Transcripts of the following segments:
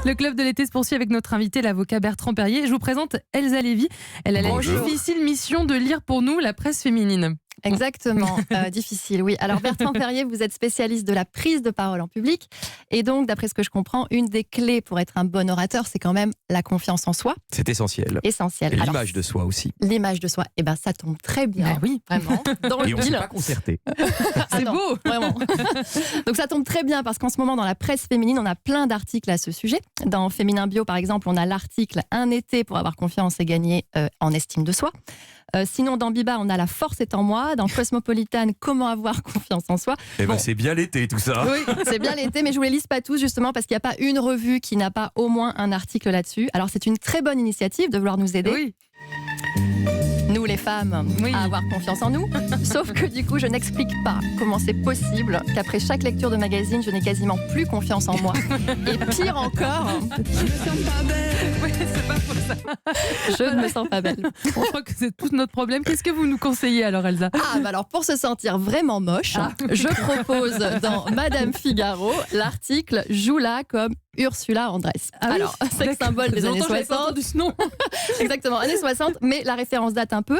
Le club de l'été se poursuit avec notre invité, l'avocat Bertrand Perrier. Je vous présente Elsa Lévy. Elle a la difficile mission de lire pour nous la presse féminine. Exactement, difficile, oui. Alors Bertrand Perrier, vous êtes spécialiste de la prise de parole en public. Et donc, d'après ce que je comprends, une des clés pour être un bon orateur, c'est quand même la confiance en soi. C'est essentiel. Essentiel. Et l'image de soi aussi. L'image de soi, eh ben, ça tombe très bien. Oui, vraiment. Dans Et le on ne s'est fil. pas concerté. C'est beau. Vraiment. Donc ça tombe très bien parce qu'en ce moment, dans la presse féminine, on a plein d'articles à ce sujet. Dans Féminin Bio, par exemple, on a l'article « Un été pour avoir confiance et gagner en estime de soi ». Sinon, dans Biba, on a La force est en moi. Dans Cosmopolitan, comment avoir confiance en soi. Eh ben, c'est bien l'été tout ça. Oui, c'est bien l'été, mais je vous les lise pas tous justement parce qu'il n'y a pas une revue qui n'a pas au moins un article là-dessus. Alors c'est une très bonne initiative de vouloir nous aider. Oui. Nous les femmes, à avoir confiance en nous. Sauf que du coup, je n'explique pas comment c'est possible qu'après chaque lecture de magazine, je n'ai quasiment plus confiance en moi. Et pire encore, Je me sens pas belle. Oui, c'est pas pour ça. je ne me sens pas belle. On croit que c'est tout notre problème. Qu'est-ce que vous nous conseillez alors, Elsa? Alors pour se sentir vraiment moche, je propose dans Madame Figaro l'article « Joue-la comme Ursula Andress ». Alors, sexe symbole des années 60. Exactement, années 60, mais la référence date un peu.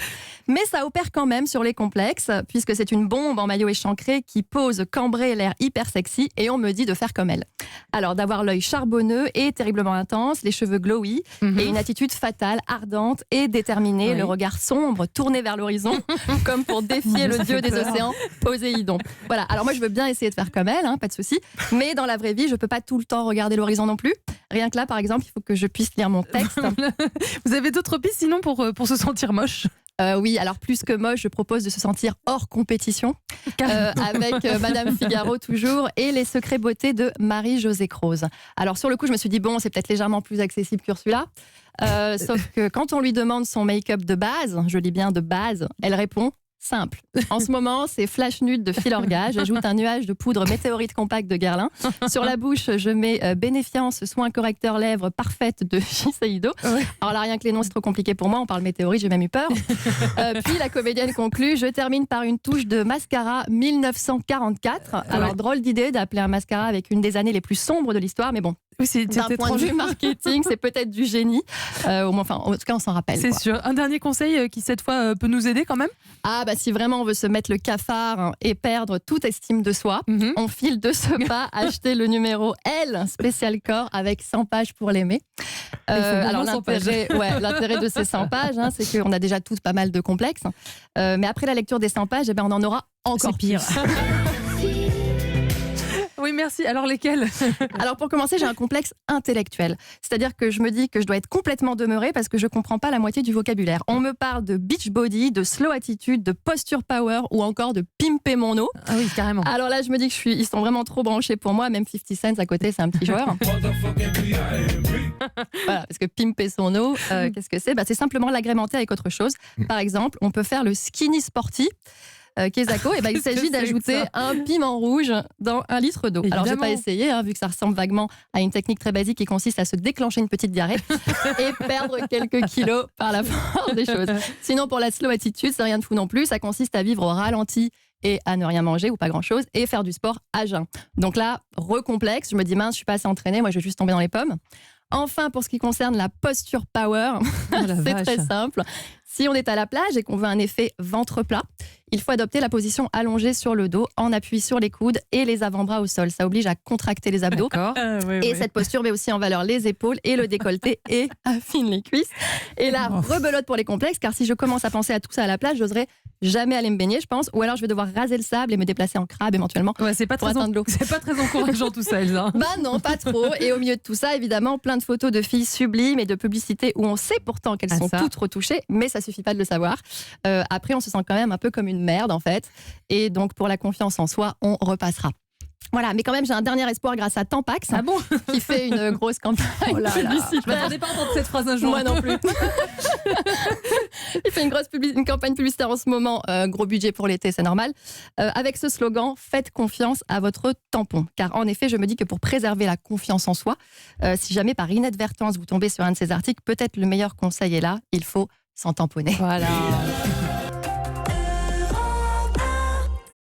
Mais ça opère quand même sur les complexes, puisque c'est une bombe en maillot échancré qui pose cambré l'air hyper sexy, et on me dit de faire comme elle. Alors, d'avoir l'œil charbonneux et terriblement intense, les cheveux glowy, et une attitude fatale, ardente et déterminée, le regard sombre, tourné vers l'horizon, comme pour défier le dieu des océans, Poséidon. Voilà, alors moi je veux bien essayer de faire comme elle, pas de souci, mais dans la vraie vie, je peux pas tout le temps regarder l'horizon non plus. Rien que là, par exemple, il faut que je puisse lire mon texte. Vous avez d'autres pistes sinon pour se sentir moche? Oui, alors plus que moche, je propose de se sentir hors compétition avec Madame Figaro toujours et les secrets beauté de Marie-Josée Croze. Alors sur le coup, je me suis dit bon, c'est peut-être légèrement plus accessible qu'Ursula. Sauf que quand on lui demande son make-up de base, je lis bien de base, elle répond simple. En ce moment, c'est flash nude de Filorga. J'ajoute un nuage de poudre météorite compact de Guerlain. Sur la bouche, je mets Bénéfiance, soin correcteur lèvres parfaite de Shiseido. Ouais. Alors là, rien que les noms, c'est trop compliqué pour moi. On parle météorite, j'ai même eu peur. Puis la comédienne conclut. Je termine par une touche de mascara 1944. Alors, drôle d'idée d'appeler un mascara avec une des années les plus sombres de l'histoire, mais bon. Oui, d'un point de vue marketing, c'est peut-être du génie. Enfin, en tout cas, on s'en rappelle. C'est sûr. Un dernier conseil qui, cette fois, peut nous aider quand même? Si vraiment on veut se mettre le cafard et perdre toute estime de soi, on file de ce pas acheter le numéro L, spécial corps, avec 100 pages pour l'aimer. Alors l'intérêt de ces 100 pages, c'est qu'on a déjà tous pas mal de complexes. Mais après la lecture des 100 pages, on en aura encore pire. Oui, merci. Alors, lesquels? Alors, pour commencer, j'ai un complexe intellectuel. C'est-à-dire que je me dis que je dois être complètement demeurée parce que je ne comprends pas la moitié du vocabulaire. On me parle de beach body, de slow attitude, de posture power ou encore de pimper mon eau. Ah oui, carrément. Alors là, je me dis que ils sont vraiment trop branchés pour moi. Même 50 Cent à côté, c'est un petit joueur. Voilà, parce que pimper son eau, qu'est-ce que c'est? C'est simplement l'agrémenter avec autre chose. Par exemple, on peut faire le skinny sporty. Kezako, il s'agit d'ajouter un piment rouge dans 1 litre d'eau. Alors, je n'ai pas essayé, vu que ça ressemble vaguement à une technique très basique qui consiste à se déclencher une petite diarrhée et perdre quelques kilos par la force des choses. Sinon, pour la slow attitude, c'est rien de fou non plus. Ça consiste à vivre au ralenti et à ne rien manger ou pas grand-chose et faire du sport à jeun. Donc là, recomplexe, je me dis mince, je suis pas assez entraînée, moi je vais juste tomber dans les pommes. Enfin, pour ce qui concerne la posture power, c'est très simple. Si on est à la plage et qu'on veut un effet ventre plat, il faut adopter la position allongée sur le dos en appui sur les coudes et les avant-bras au sol. Ça oblige à contracter les abdos. Cette posture met aussi en valeur les épaules et le décolleté et affine les cuisses. Et là, rebelote pour les complexes, car si je commence à penser à tout ça à la plage, j'oserais jamais aller me baigner, je pense, ou alors je vais devoir raser le sable et me déplacer en crabe éventuellement. C'est pas très encourageant tout ça, Elsa. Non, pas trop. Et au milieu de tout ça, évidemment, plein de photos de filles sublimes et de publicités où on sait pourtant qu'elles sont toutes retouchées, mais ça suffit pas de le savoir. Après, on se sent quand même un peu comme une merde, en fait. Et donc, pour la confiance en soi, on repassera. Voilà, mais quand même, j'ai un dernier espoir grâce à Tampax, qui fait une grosse campagne publicitaire. Je m'attendais pas à entendre cette phrase un jour. Moi non plus. Il fait une campagne publicitaire en ce moment, gros budget pour l'été, c'est normal, avec ce slogan « Faites confiance à votre tampon ». Car en effet, je me dis que pour préserver la confiance en soi, si jamais par inadvertance vous tombez sur un de ces articles, peut-être le meilleur conseil est là, il faut s'en tamponner. Voilà.